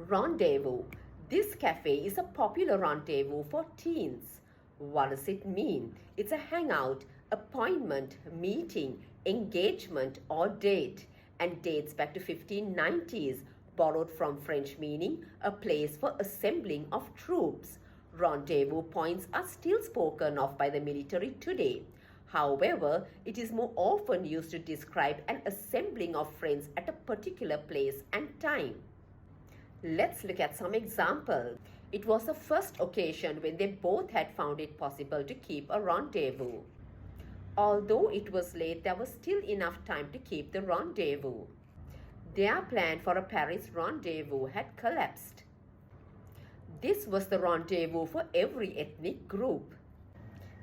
Rendezvous. This cafe is a popular rendezvous for teens. What does it mean? It's a hangout, appointment, meeting, engagement, or date, and dates back to 1590s, borrowed from French meaning a place for assembling of troops. Rendezvous points are still spoken of by the military today. However, it is more often used to describe an assembling of friends at a particular place and time. Let's look at some examples. It was the first occasion when they both had found it possible to keep a rendezvous. Although it was late, there was still enough time to keep the rendezvous. Their plan for a Paris rendezvous had collapsed. This was the rendezvous for every ethnic group.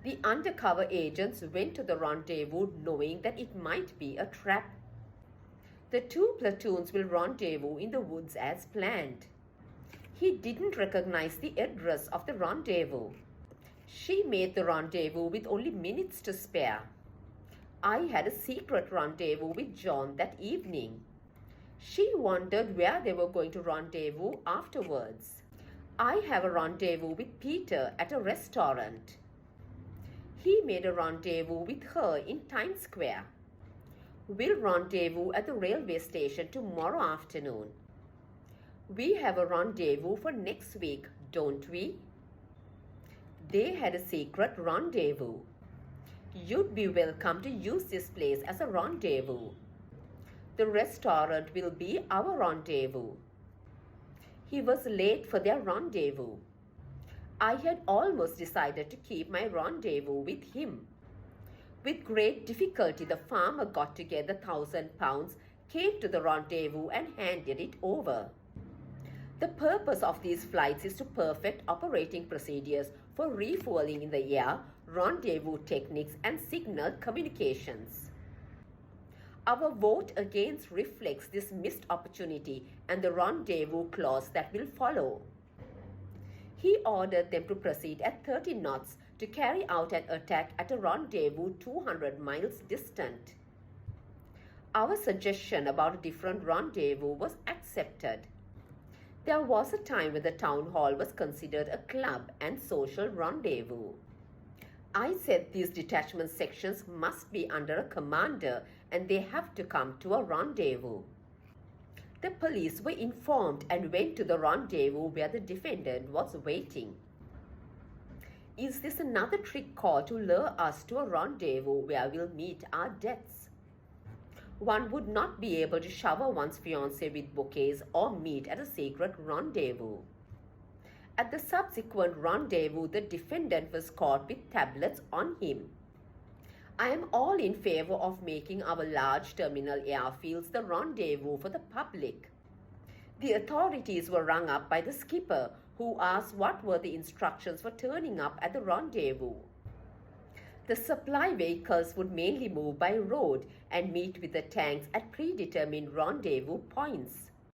The undercover agents went to the rendezvous knowing that it might be a trap. The two platoons will rendezvous in the woods as planned. He didn't recognize the address of the rendezvous. She made the rendezvous with only minutes to spare. I had a secret rendezvous with John that evening. She wondered where they were going to rendezvous afterwards. I have a rendezvous with Peter at a restaurant. He made a rendezvous with her in Times Square. We'll rendezvous at the railway station tomorrow afternoon. We have a rendezvous for next week, don't we? They had a secret rendezvous. You'd be welcome to use this place as a rendezvous. The restaurant will be our rendezvous. He was late for their rendezvous. I had almost decided to keep my rendezvous with him. With great difficulty, the farmer got together £1,000, came to the rendezvous and handed it over. The purpose of these flights is to perfect operating procedures for refueling in the air, rendezvous techniques, and signal communications. Our vote against reflects this missed opportunity and the rendezvous clause that will follow. He ordered them to proceed at 30 knots to carry out an attack at a rendezvous 200 miles distant. Our suggestion about a different rendezvous was accepted. There was a time when the town hall was considered a club and social rendezvous. I said these detachment sections must be under a commander and they have to come to a rendezvous. The police were informed and went to the rendezvous where the defendant was waiting. Is this another trick call to lure us to a rendezvous where we'll meet our deaths? One would not be able to shower one's fiancé with bouquets or meet at a secret rendezvous. At the subsequent rendezvous, the defendant was caught with tablets on him. I am all in favor of making our large terminal airfields the rendezvous for the public. The authorities were rung up by the skipper, who asked what were the instructions for turning up at the rendezvous. The supply vehicles would mainly move by road and meet with the tanks at predetermined rendezvous points.